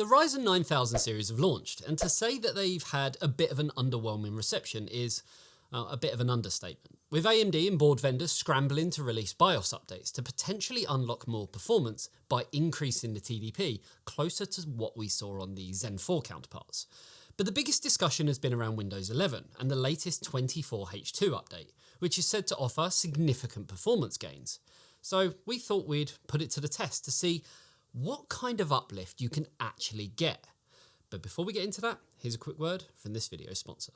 The Ryzen 9000 series have launched, and to say that they've had a bit of an underwhelming reception is a bit of an understatement. With AMD and board vendors scrambling to release BIOS updates to potentially unlock more performance by increasing the TDP closer to what we saw on the Zen 4 counterparts. But the biggest discussion has been around Windows 11 and the latest 24H2 update, which is said to offer significant performance gains. So we thought we'd put it to the test to see what kind of uplift you can actually get. But before we get into that, here's a quick word from this video's sponsor.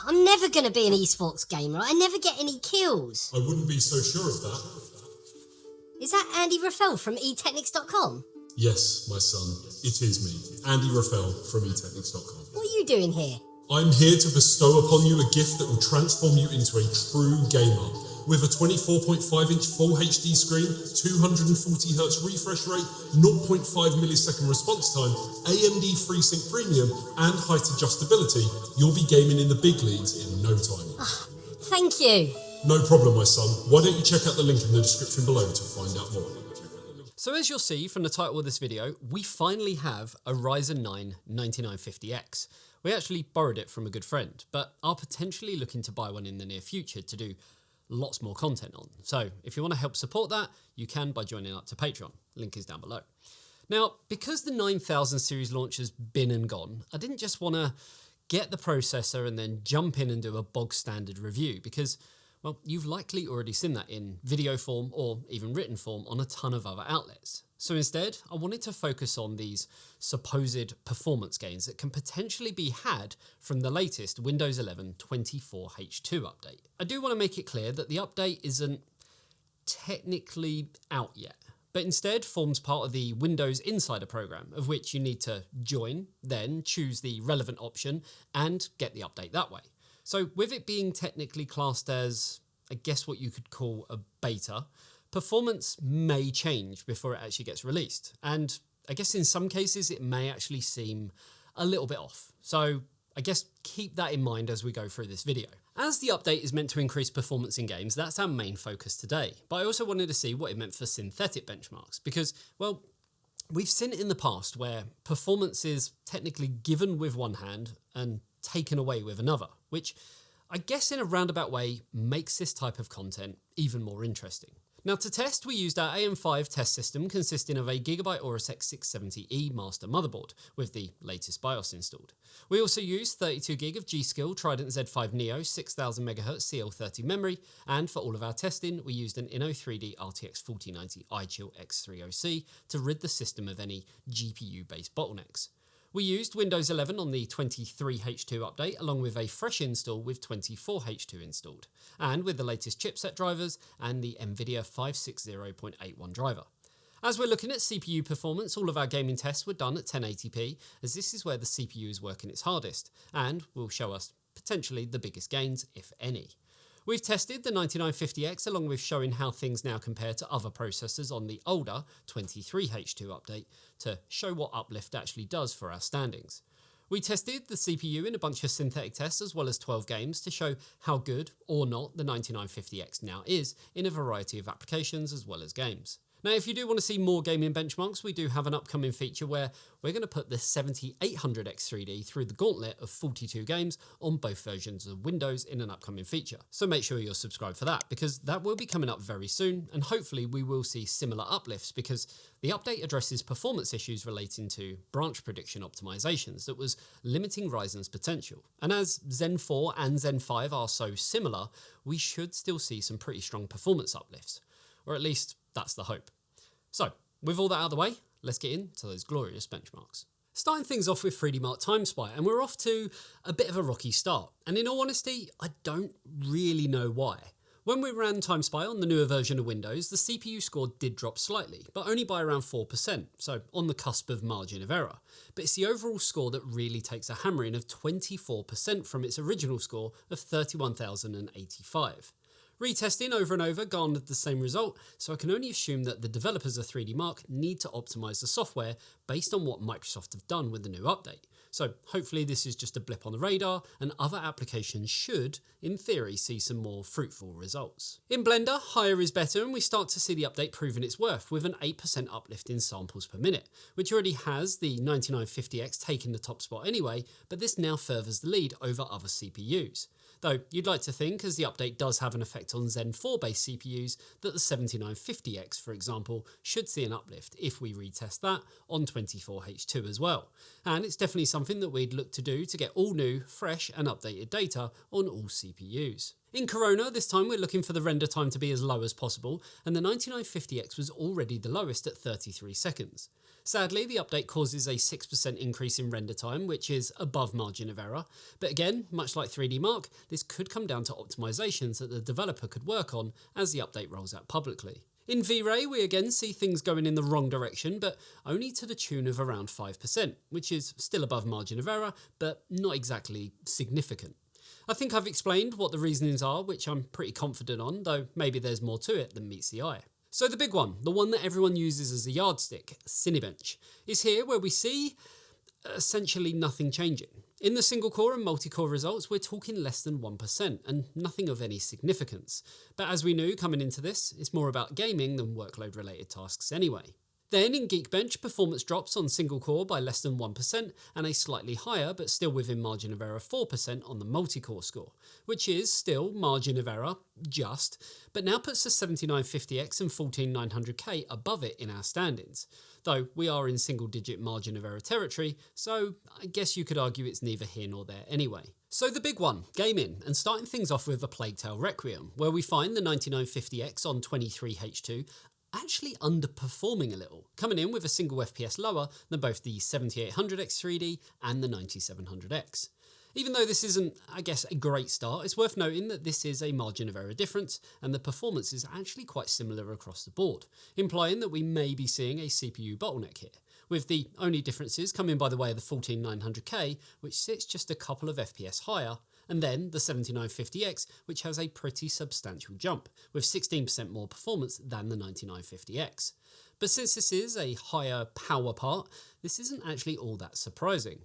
I'm never going to be an esports gamer. I never get any kills. I wouldn't be so sure of that. Is that Andy Raffel from eTeknix.com? Yes, my son. It is me, Andy Raffel from eTeknix.com. What are you doing here? I'm here to bestow upon you a gift that will transform you into a true gamer. With a 24.5-inch Full HD screen, 240Hz refresh rate, 0.5 millisecond response time, AMD FreeSync Premium, and height adjustability, you'll be gaming in the big leagues in no time. Thank you. No problem, my son. Why don't you check out the link in the description below to find out more. So as you'll see from the title of this video, we finally have a Ryzen 9 9950X. We actually borrowed it from a good friend, but are potentially looking to buy one in the near future to do lots more content on. So if you want to help support that, you can by joining up to Patreon. Link is down below. Now, because the 9000 series launch has been and gone, I didn't just want to get the processor and then jump in and do a bog standard review because, well, you've likely already seen that in video form or even written form on a ton of other outlets. So instead, I wanted to focus on these supposed performance gains that can potentially be had from the latest Windows 11 24H2 update. I do want to make it clear that the update isn't technically out yet, but instead forms part of the Windows Insider program, of which you need to join, then choose the relevant option and get the update that way. So with it being technically classed as, I guess what you could call a beta, performance may change before it actually gets released. And I guess in some cases it may actually seem a little bit off. So I guess keep that in mind as we go through this video. As the update is meant to increase performance in games, that's our main focus today. But I also wanted to see what it meant for synthetic benchmarks because, well, we've seen it in the past where performance is technically given with one hand and taken away with another, which I guess in a roundabout way makes this type of content even more interesting. Now to test, we used our AM5 test system consisting of a Gigabyte Aorus X670E master motherboard with the latest BIOS installed. We also used 32GB of G.Skill Trident Z5 Neo 6000MHz CL30 memory, and for all of our testing, we used an Inno3D RTX 4090 iChill X30C to rid the system of any GPU-based bottlenecks. We used Windows 11 on the 23H2 update along with a fresh install with 24H2 installed, and with the latest chipset drivers and the NVIDIA 560.81 driver. As we're looking at CPU performance, all of our gaming tests were done at 1080p, as this is where the CPU is working its hardest, and will show us potentially the biggest gains, if any. We've tested the 9950X along with showing how things now compare to other processors on the older 23H2 update to show what uplift actually does for our standings. We tested the CPU in a bunch of synthetic tests as well as 12 games to show how good or not the 9950X now is in a variety of applications as well as games. Now, if you do want to see more gaming benchmarks, we do have an upcoming feature where we're going to put the 7800X3D through the gauntlet of 42 games on both versions of Windows in an upcoming feature. So make sure you're subscribed for that because that will be coming up very soon, and hopefully we will see similar uplifts because the update addresses performance issues relating to branch prediction optimizations that was limiting Ryzen's potential. And as Zen 4 and Zen 5 are so similar, we should still see some pretty strong performance uplifts, or at least that's the hope. So, with all that out of the way, let's get into those glorious benchmarks. Starting things off with 3D Mark Timespy, and we're off to a bit of a rocky start. And in all honesty, I don't really know why. When we ran Timespy on the newer version of Windows, the CPU score did drop slightly, but only by around 4%, so on the cusp of margin of error. But it's the overall score that really takes a hammering of 24% from its original score of 31,085. Retesting over and over garnered the same result, so I can only assume that the developers of 3D Mark need to optimise the software based on what Microsoft have done with the new update. So hopefully this is just a blip on the radar, and other applications should, in theory, see some more fruitful results. In Blender, higher is better, and we start to see the update proving its worth with an 8% uplift in samples per minute, which already has the 9950X taking the top spot anyway, but this now furthers the lead over other CPUs. Though you'd like to think, as the update does have an effect on Zen 4 based CPUs, that the 7950X, for example, should see an uplift if we retest that on 24H2 as well. And it's definitely something that we'd look to do to get all new, fresh and updated data on all CPUs. In Corona, this time we're looking for the render time to be as low as possible, and the 9950X was already the lowest at 33 seconds. Sadly, the update causes a 6% increase in render time, which is above margin of error, but again, much like 3D Mark, this could come down to optimizations that the developer could work on as the update rolls out publicly. In V-Ray, we again see things going in the wrong direction, but only to the tune of around 5%, which is still above margin of error, but not exactly significant. I think I've explained what the reasonings are, which I'm pretty confident on, though maybe there's more to it than meets the eye. So the big one, the one that everyone uses as a yardstick, Cinebench, is here where we see essentially nothing changing. In the single core and multi-core results, we're talking less than 1% and nothing of any significance. But as we knew coming into this, it's more about gaming than workload related tasks anyway. Then in Geekbench, performance drops on single core by less than 1% and a slightly higher, but still within margin of error 4% on the multi-core score, which is still margin of error, just, but now puts the 7950X and 14900K above it in our standings. Though we are in single digit margin of error territory, so I guess you could argue it's neither here nor there anyway. So the big one, gaming, and starting things off with a Plague Tale Requiem, where we find the 9950X on 23H2 actually underperforming a little, coming in with a single FPS lower than both the 7800X 3D and the 9700X. Even though this isn't, I guess, a great start, it's worth noting that this is a margin of error difference and the performance is actually quite similar across the board, implying that we may be seeing a CPU bottleneck here, with the only differences coming by the way of the 14900K, which sits just a couple of FPS higher, and then the 7950X, which has a pretty substantial jump, with 16% more performance than the 9950X. But since this is a higher power part, this isn't actually all that surprising.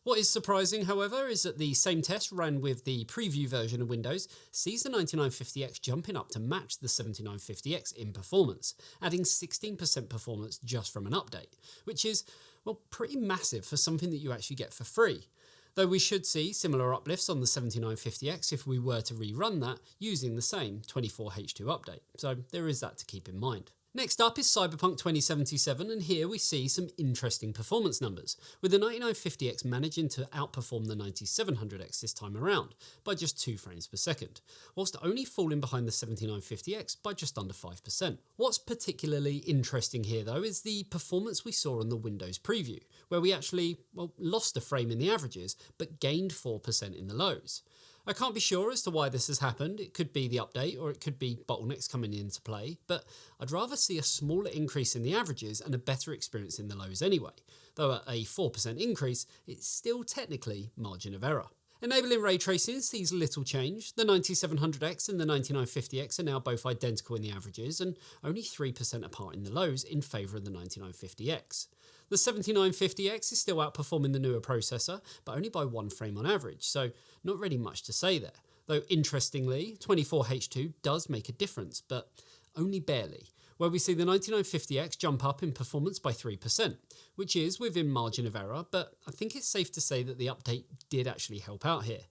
What is surprising, however, is that the same test ran with the preview version of Windows sees the 9950X jumping up to match the 7950X in performance, adding 16% performance just from an update, which is, well, pretty massive for something that you actually get for free. Though we should see similar uplifts on the 7950X if we were to rerun that using the same 24H2 update, so there is that to keep in mind. Next up is Cyberpunk 2077, and here we see some interesting performance numbers, with the 9950X managing to outperform the 9700X this time around by just 2 frames per second, whilst only falling behind the 7950X by just under 5%. What's particularly interesting here though is the performance we saw on the Windows preview, where we actually, well, lost a frame in the averages, but gained 4% in the lows. I can't be sure as to why this has happened. It could be the update or it could be bottlenecks coming into play, but I'd rather see a smaller increase in the averages and a better experience in the lows anyway, though at a 4% increase, it's still technically margin of error. Enabling ray tracing sees little change. The 9700X and the 9950X are now both identical in the averages and only 3% apart in the lows in favour of the 9950X. The 7950X is still outperforming the newer processor, but only by 1 frame on average, so not really much to say there. Though interestingly, 24H2 does make a difference, but only barely, where we see the 9950X jump up in performance by 3%, which is within margin of error, but I think it's safe to say that the update did actually help out here.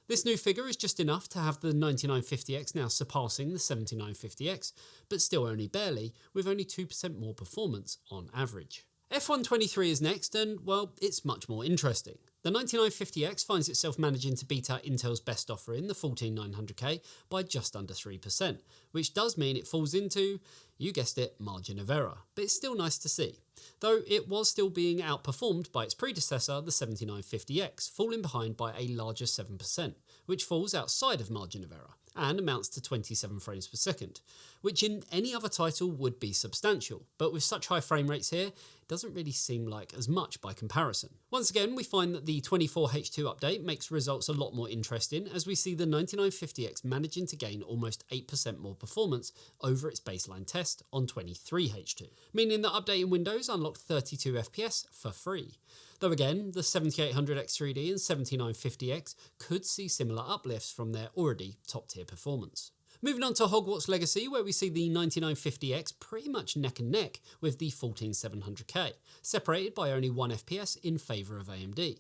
This new figure is just enough to have the 9950X now surpassing the 7950X, but still only barely, with only 2% more performance on average. F123 is next, and well, it's much more interesting. The 9950X finds itself managing to beat out Intel's best offer in the 14900K by just under 3%, which does mean it falls into, you guessed it, margin of error, but it's still nice to see. though it was still being outperformed by its predecessor, the 7950X, falling behind by a larger 7%, which falls outside of margin of error and amounts to 27 frames per second, which in any other title would be substantial, but with such high frame rates here, it doesn't really seem like as much by comparison. Once again, we find that the 24H2 update makes results a lot more interesting, as we see the 9950X managing to gain almost 8% more performance over its baseline test on 23H2, meaning that updating Windows unlocked 32 FPS for free. Though again, the 7800X3D and 7950X could see similar uplifts from their already top tier performance. Moving on to Hogwarts Legacy, where we see the 9950X pretty much neck and neck with the 14700K, separated by only 1 FPS in favour of AMD.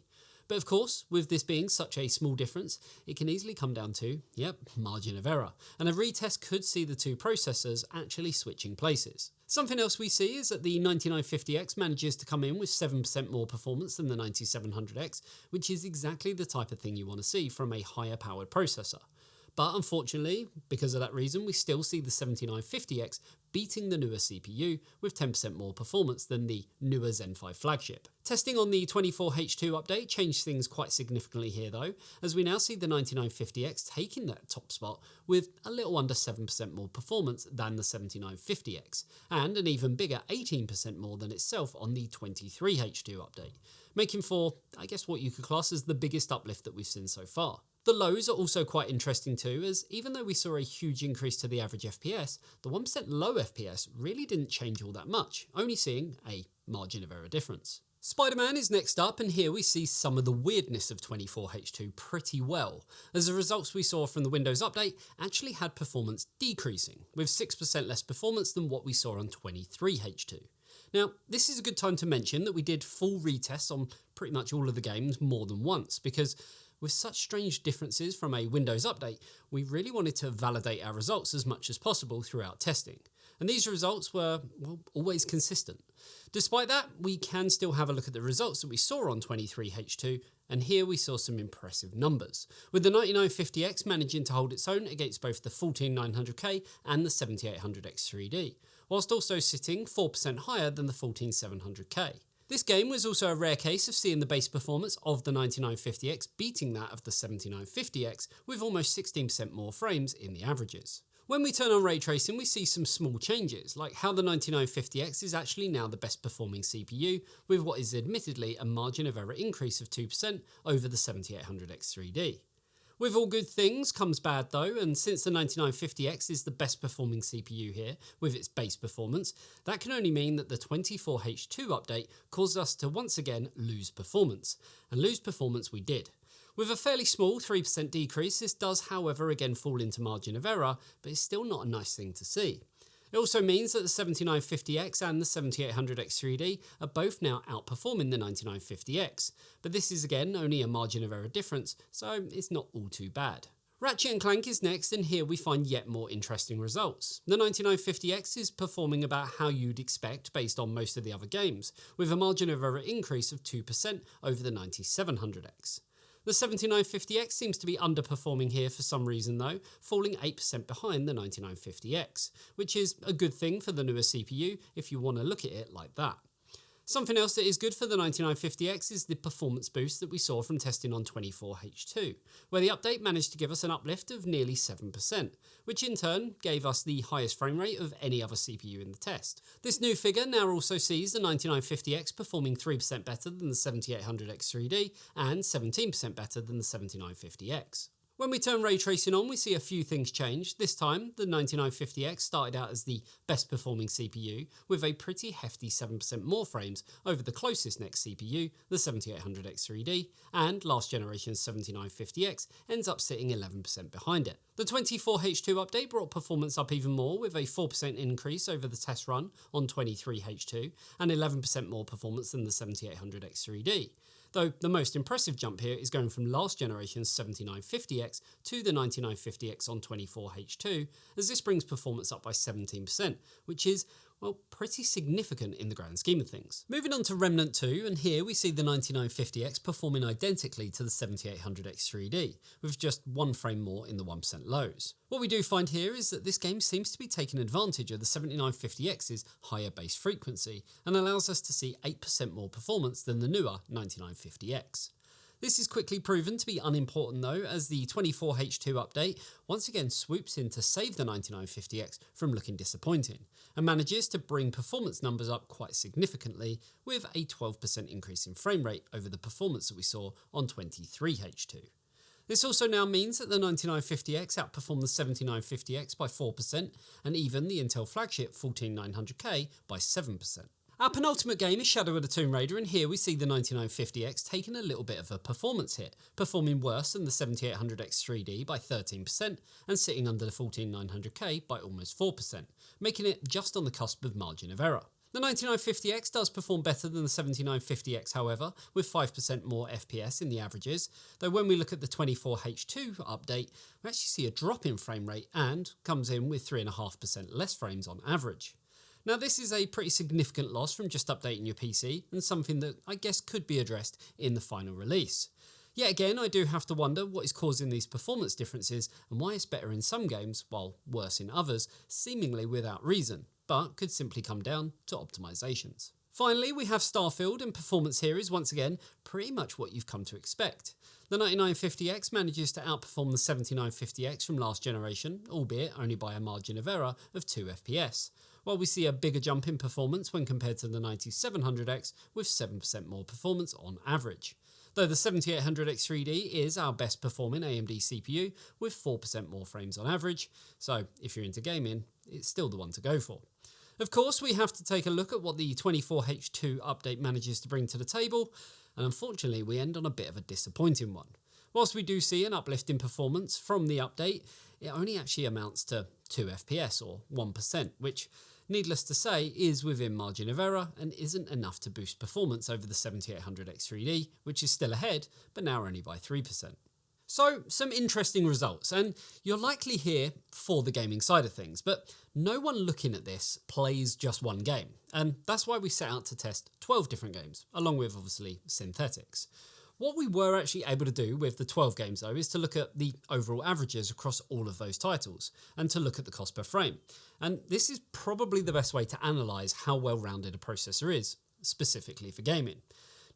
But of course, with this being such a small difference, it can easily come down to, margin of error, and a retest could see the two processors actually switching places. Something else we see is that the 9950X manages to come in with 7% more performance than the 9700X, which is exactly the type of thing you want to see from a higher powered processor. But unfortunately, because of that reason, we still see the 7950X beating the newer CPU with 10% more performance than the newer Zen 5 flagship. Testing on the 24H2 update changed things quite significantly here though, as we now see the 9950X taking that top spot with a little under 7% more performance than the 7950X, and an even bigger 18% more than itself on the 23H2 update, making for, I guess, what you could class as the biggest uplift that we've seen so far. The lows are also quite interesting too, as even though we saw a huge increase to the average FPS, the 1% low FPS really didn't change all that much, only seeing a margin of error difference. Spider-Man is next up, and here we see some of the weirdness of 24H2 pretty well, as the results we saw from the Windows update actually had performance decreasing, with 6% less performance than what we saw on 23H2. Now, this is a good time to mention that we did full retests on pretty much all of the games more than once, because with such strange differences from a Windows update, we really wanted to validate our results as much as possible throughout testing. And these results were, well, always consistent. Despite that, we can still have a look at the results that we saw on 23H2, and here we saw some impressive numbers, with the 9950X managing to hold its own against both the 14900K and the 7800X3D, whilst also sitting 4% higher than the 14700K. This game was also a rare case of seeing the base performance of the 9950X beating that of the 7950X with almost 16% more frames in the averages. When we turn on ray tracing, we see some small changes, like how the 9950X is actually now the best performing CPU, with what is admittedly a margin of error increase of 2% over the 7800X3D. With all good things comes bad though, and since the 9950X is the best performing CPU here with its base performance, that can only mean that the 24H2 update caused us to once again lose performance. And lose performance we did. With a fairly small 3% decrease, this does however again fall into margin of error, but it's still not a nice thing to see. It also means that the 7950X and the 7800X3D are both now outperforming the 9950X, but this is again only a margin of error difference, so it's not all too bad. Ratchet and Clank is next, and here we find yet more interesting results. The 9950X is performing about how you'd expect based on most of the other games, with a margin of error increase of 2% over the 9700X. The 7950X seems to be underperforming here for some reason though, falling 8% behind the 9950X, which is a good thing for the newer CPU if you want to look at it like that. Something else that is good for the 9950X is the performance boost that we saw from testing on 24H2, where the update managed to give us an uplift of nearly 7%, which in turn gave us the highest frame rate of any other CPU in the test. This new figure now also sees the 9950X performing 3% better than the 7800X3D and 17% better than the 7950X. When we turn ray tracing on, we see a few things change. This time, the 9950X started out as the best performing CPU, with a pretty hefty 7% more frames over the closest next CPU, the 7800X3D, and last generation's 7950X ends up sitting 11% behind it. The 24H2 update brought performance up even more, with a 4% increase over the test run on 23H2, and 11% more performance than the 7800X3D. Though the most impressive jump here is going from last generation's 7950X to the 9950X on 24H2, as this brings performance up by 17%, which is well, pretty significant in the grand scheme of things. Moving on to Remnant 2, and here we see the 9950X performing identically to the 7800X 3D, with just 1 frame more in the 1% lows. What we do find here is that this game seems to be taking advantage of the 7950X's higher base frequency, and allows us to see 8% more performance than the newer 9950X. This is quickly proven to be unimportant though, as the 24H2 update once again swoops in to save the 9950X from looking disappointing, and manages to bring performance numbers up quite significantly, with a 12% increase in frame rate over the performance that we saw on 23H2. This also now means that the 9950X outperformed the 7950X by 4%, and even the Intel flagship 14900K by 7%. Our penultimate game is Shadow of the Tomb Raider, and here we see the 9950X taking a little bit of a performance hit, performing worse than the 7800X 3D by 13% and sitting under the 14900K by almost 4%, making it just on the cusp of margin of error. The 9950X does perform better than the 7950X however, with 5% more FPS in the averages, though when we look at the 24H2 update, we actually see a drop in frame rate and comes in with 3.5% less frames on average. Now this is a pretty significant loss from just updating your PC, and something that I guess could be addressed in the final release. Yet again, I do have to wonder what is causing these performance differences and why it's better in some games while worse in others, seemingly without reason, but could simply come down to optimizations. Finally, we have Starfield, and performance here is once again pretty much what you've come to expect. The 9950X manages to outperform the 7950X from last generation, albeit only by a margin of error of 2 FPS, while we see a bigger jump in performance when compared to the 9700X with 7% more performance on average. Though the 7800X 3D is our best performing AMD CPU with 4% more frames on average, so if you're into gaming, it's still the one to go for. Of course, we have to take a look at what the 24H2 update manages to bring to the table, and unfortunately we end on a bit of a disappointing one. Whilst we do see an uplift in performance from the update, it only actually amounts to 2 FPS or 1%, which, needless to say, is within margin of error and isn't enough to boost performance over the 7800X 3D, which is still ahead, but now only by 3%. So, some interesting results, and you're likely here for the gaming side of things, but no one looking at this plays just one game, and that's why we set out to test 12 different games, along with obviously synthetics. What we were actually able to do with the 12 games though is to look at the overall averages across all of those titles, and to look at the cost per frame. And this is probably the best way to analyse how well-rounded a processor is, specifically for gaming.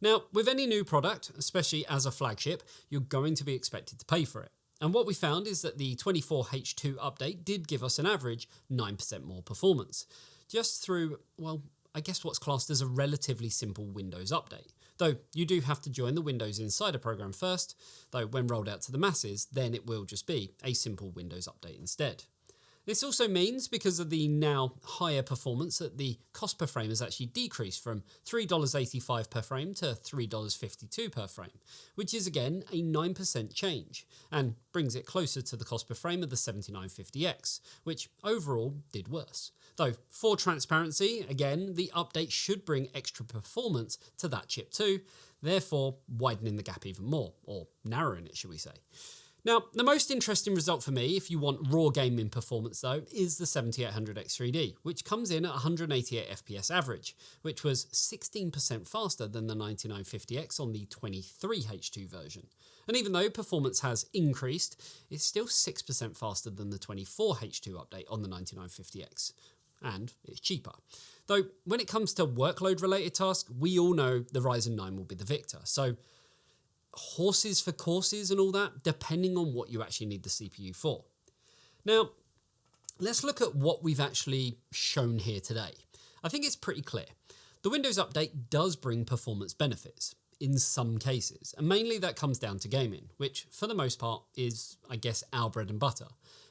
Now, with any new product, especially as a flagship, you're going to be expected to pay for it. And what we found is that the 24H2 update did give us an average 9% more performance, just through, well, I guess what's classed as a relatively simple Windows update. Though you do have to join the Windows Insider program first, though when rolled out to the masses, then it will just be a simple Windows update instead. This also means, because of the now higher performance, that the cost per frame has actually decreased from $3.85 per frame to $3.52 per frame, which is again a 9% change, and brings it closer to the cost per frame of the 7950X, which overall did worse. Though, for transparency, again, the update should bring extra performance to that chip too, therefore widening the gap even more, or narrowing it, should we say. Now, the most interesting result for me, if you want raw gaming performance though, is the 7800X 3D, which comes in at 188 FPS average, which was 16% faster than the 9950X on the 23H2 version. And even though performance has increased, it's still 6% faster than the 24H2 update on the 9950X. And it's cheaper. Though, when it comes to workload related tasks, we all know the Ryzen 9 will be the victor. So, horses for courses and all that, depending on what you actually need the CPU for. Now, let's look at what we've actually shown here today. I think it's pretty clear. The Windows update does bring performance benefits in some cases, and mainly that comes down to gaming, which for the most part is, I guess, our bread and butter.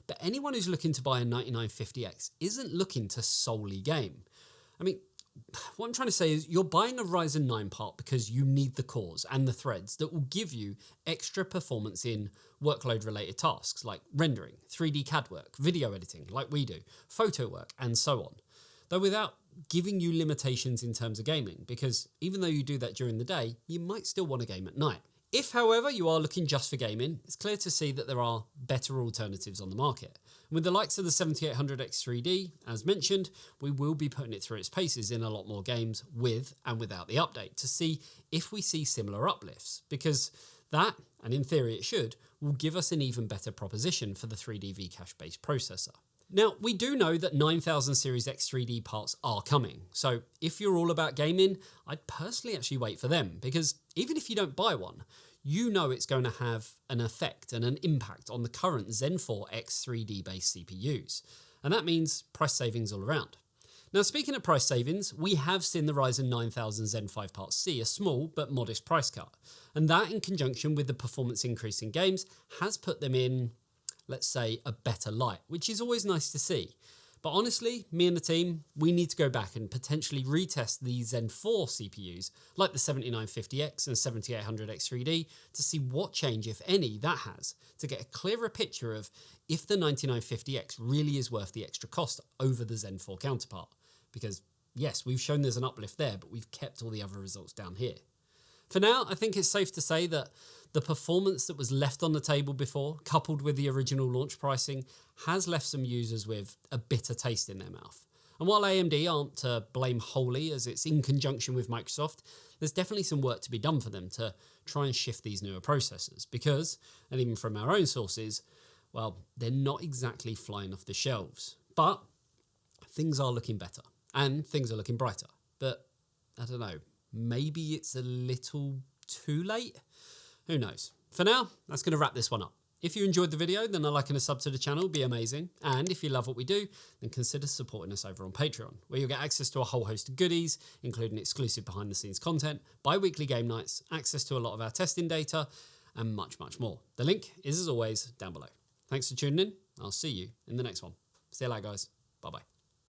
But anyone who's looking to buy a 9950X isn't looking to solely game. I mean, what I'm trying to say is you're buying a Ryzen 9 part because you need the cores and the threads that will give you extra performance in workload related tasks like rendering, 3D CAD work, video editing like we do, photo work and so on. Though without giving you limitations in terms of gaming, because even though you do that during the day, you might still want to game at night. If, however, you are looking just for gaming, it's clear to see that there are better alternatives on the market. And with the likes of the 7800X3D, as mentioned, we will be putting it through its paces in a lot more games with and without the update to see if we see similar uplifts, because that, and in theory it should, will give us an even better proposition for the 3D Vcache-based processor. Now, we do know that 9000 Series X 3D parts are coming, so if you're all about gaming, I'd personally actually wait for them, because even if you don't buy one, you know it's going to have an effect and an impact on the current Zen 4 X 3D based CPUs, and that means price savings all around. Now, speaking of price savings, we have seen the Ryzen 9000 Zen 5 Part C a small but modest price cut, and that in conjunction with the performance increase in games has put them in, let's say, a better light, which is always nice to see. But honestly, me and the team, we need to go back and potentially retest the Zen 4 CPUs, like the 7950X and 7800X3D, to see what change, if any, that has, to get a clearer picture of if the 9950X really is worth the extra cost over the Zen 4 counterpart. Because yes, we've shown there's an uplift there, but we've kept all the other results down here. For now, I think it's safe to say that the performance that was left on the table before, coupled with the original launch pricing, has left some users with a bitter taste in their mouth. And while AMD aren't to blame wholly, as it's in conjunction with Microsoft, there's definitely some work to be done for them to try and shift these newer processors, because, and even from our own sources, well, they're not exactly flying off the shelves. But things are looking better, and things are looking brighter. But I don't know, maybe it's a little too late? Who knows? For now, that's going to wrap this one up. If you enjoyed the video, then a like and a sub to the channel would be amazing. And if you love what we do, then consider supporting us over on Patreon, where you'll get access to a whole host of goodies, including exclusive behind the scenes content, bi-weekly game nights, access to a lot of our testing data, and much, much more. The link is, as always, down below. Thanks for tuning in. I'll see you in the next one. See you later, guys. Bye-bye.